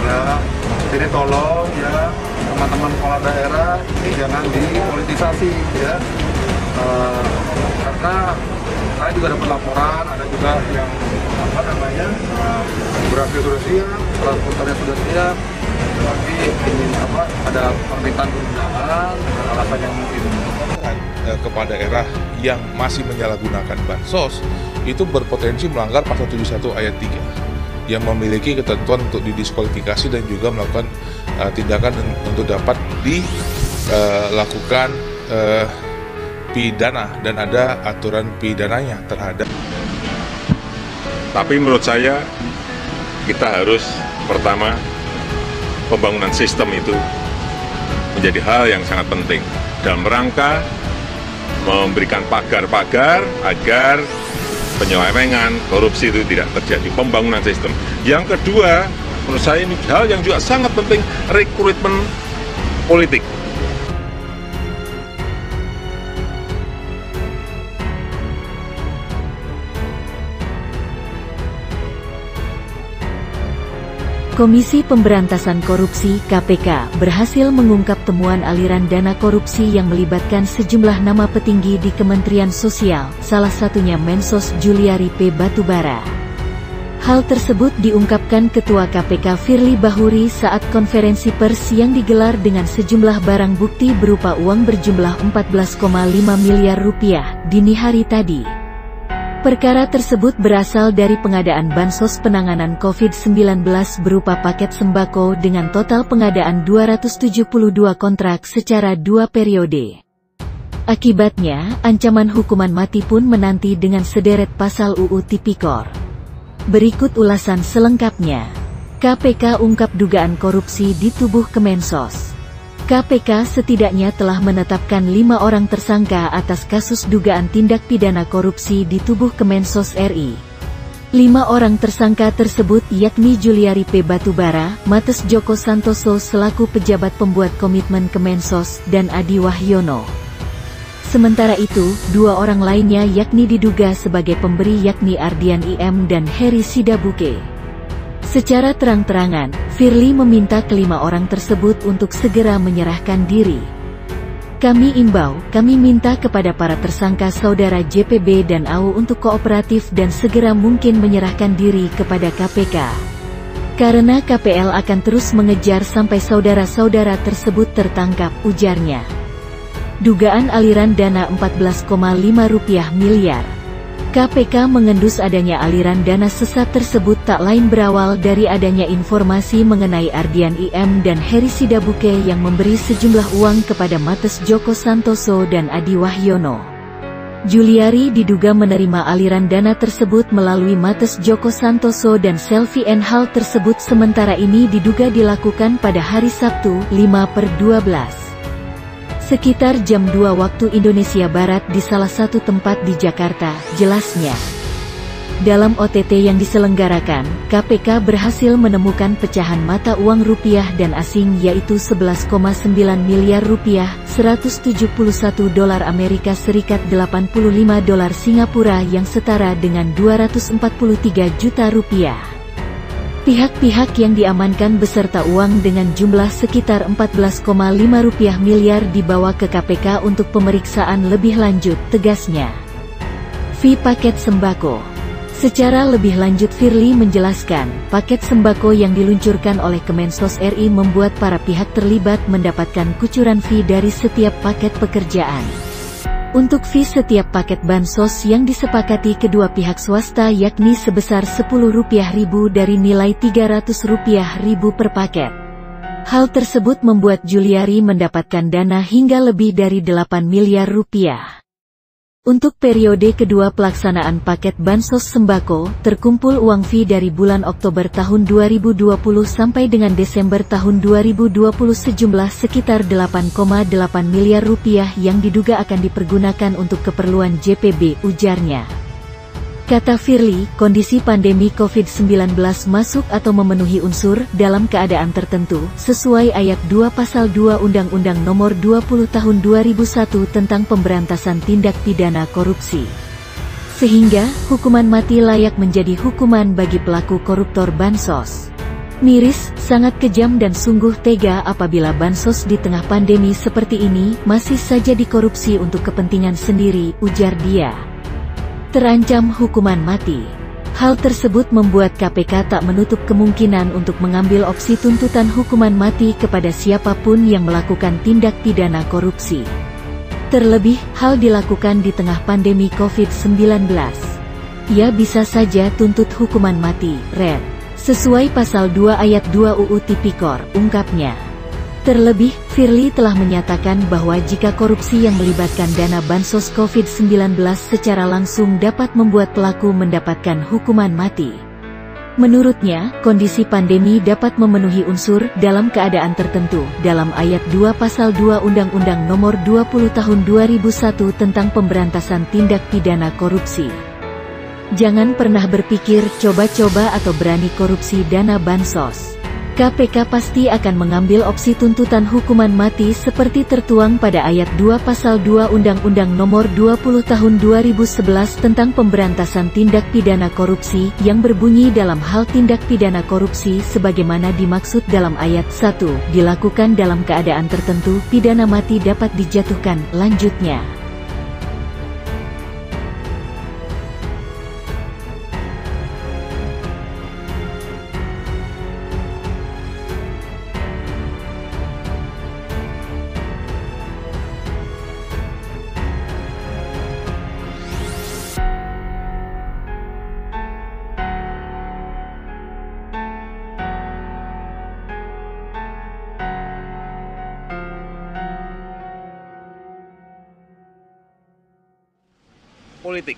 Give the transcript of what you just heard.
ya. Jadi tolong ya teman-teman kepala daerah ini jangan dipolitisasi ya. Karena saya juga dapat laporan, ada juga yang berhasil sudah siap, transportnya sudah siap, tapi ingin ada permintaan penundaan, alasan yang mungkin. Kepala daerah yang masih menyalahgunakan bansos itu berpotensi melanggar pasal 71 ayat 3 yang memiliki ketentuan untuk didiskualifikasi dan juga melakukan tindakan untuk dapat dilakukan pidana dan ada aturan pidananya terhadap. Tapi menurut saya kita harus pertama pembangunan sistem itu menjadi hal yang sangat penting dalam rangka memberikan pagar-pagar agar penyelewengan, korupsi itu tidak terjadi, pembangunan sistem. Yang kedua, menurut saya ini hal yang juga sangat penting, rekrutmen politik. Komisi Pemberantasan Korupsi (KPK) berhasil mengungkap temuan aliran dana korupsi yang melibatkan sejumlah nama petinggi di Kementerian Sosial, salah satunya Mensos Juliari P. Batubara. Hal tersebut diungkapkan Ketua KPK Firly Bahuri saat konferensi pers yang digelar dengan sejumlah barang bukti berupa uang berjumlah 14,5 miliar rupiah dini hari tadi. Perkara tersebut berasal dari pengadaan bansos penanganan COVID-19 berupa paket sembako dengan total pengadaan 272 kontrak secara 2 periode. Akibatnya, ancaman hukuman mati pun menanti dengan sederet pasal UU Tipikor. Berikut ulasan selengkapnya. KPK ungkap dugaan korupsi di tubuh Kemensos. KPK setidaknya telah menetapkan 5 orang tersangka atas kasus dugaan tindak pidana korupsi di tubuh Kemensos RI. 5 orang tersangka tersebut yakni Juliari P. Batubara, Mates Joko Santoso selaku pejabat pembuat komitmen Kemensos, dan Adi Wahyono. Sementara itu, 2 orang lainnya yakni diduga sebagai pemberi yakni Ardian IM dan Heri Sidabuke. Secara terang-terangan, Firly meminta kelima orang tersebut untuk segera menyerahkan diri. Kami minta kepada para tersangka saudara JPB dan AU untuk kooperatif dan segera mungkin menyerahkan diri kepada KPK. Karena KPL akan terus mengejar sampai saudara-saudara tersebut tertangkap, ujarnya. Dugaan aliran dana 14,5 miliar. KPK mengendus adanya aliran dana sesat tersebut tak lain berawal dari adanya informasi mengenai Ardian IM dan Heri Sidabuke yang memberi sejumlah uang kepada Mates Joko Santoso dan Adi Wahyono. Juliari diduga menerima aliran dana tersebut melalui Mates Joko Santoso dan Selvi N. Hal tersebut sementara ini diduga dilakukan pada hari Sabtu, 5/12. Sekitar jam 2 waktu Indonesia Barat di salah satu tempat di Jakarta, jelasnya. Dalam OTT yang diselenggarakan, KPK berhasil menemukan pecahan mata uang rupiah dan asing yaitu 11,9 miliar rupiah, 171 dolar Amerika Serikat, 85 dolar Singapura yang setara dengan 243 juta rupiah. Pihak-pihak yang diamankan beserta uang dengan jumlah sekitar 14,5 miliar dibawa ke KPK untuk pemeriksaan lebih lanjut, tegasnya. Fee paket sembako. Secara lebih lanjut Firly menjelaskan, paket sembako yang diluncurkan oleh Kemensos RI membuat para pihak terlibat mendapatkan kucuran fee dari setiap paket pekerjaan. Untuk fee setiap paket bansos yang disepakati kedua pihak swasta yakni sebesar Rp10.000 dari nilai Rp300.000 per paket. Hal tersebut membuat Juliari mendapatkan dana hingga lebih dari 8 miliar rupiah. Untuk periode kedua pelaksanaan paket bansos sembako, terkumpul uang fee dari bulan Oktober tahun 2020 sampai dengan Desember tahun 2020 sejumlah sekitar 8,8 miliar rupiah yang diduga akan dipergunakan untuk keperluan JPB, ujarnya. Kata Firly, kondisi pandemi COVID-19 masuk atau memenuhi unsur dalam keadaan tertentu, sesuai ayat 2 pasal 2 Undang-Undang Nomor 20 Tahun 2001 tentang Pemberantasan Tindak Pidana Korupsi. Sehingga, hukuman mati layak menjadi hukuman bagi pelaku koruptor bansos. Miris, sangat kejam dan sungguh tega apabila bansos di tengah pandemi seperti ini masih saja dikorupsi untuk kepentingan sendiri, ujar dia. Terancam hukuman mati. Hal tersebut membuat KPK tak menutup kemungkinan untuk mengambil opsi tuntutan hukuman mati kepada siapapun yang melakukan tindak pidana korupsi. Terlebih, hal dilakukan di tengah pandemi COVID-19. Ia bisa saja tuntut hukuman mati, Red. Sesuai pasal 2 ayat 2 UU Tipikor, ungkapnya. Terlebih, Firly telah menyatakan bahwa jika korupsi yang melibatkan dana bansos COVID-19 secara langsung dapat membuat pelaku mendapatkan hukuman mati. Menurutnya, kondisi pandemi dapat memenuhi unsur dalam keadaan tertentu dalam ayat 2 pasal 2 Undang-Undang Nomor 20 Tahun 2001 tentang Pemberantasan Tindak Pidana Korupsi. Jangan pernah berpikir coba-coba atau berani korupsi dana bansos. KPK pasti akan mengambil opsi tuntutan hukuman mati seperti tertuang pada ayat 2 pasal 2 Undang-Undang Nomor 20 Tahun 2011 tentang Pemberantasan Tindak Pidana Korupsi yang berbunyi dalam hal tindak pidana korupsi sebagaimana dimaksud dalam ayat 1 dilakukan dalam keadaan tertentu pidana mati dapat dijatuhkan, lanjutnya. Politik.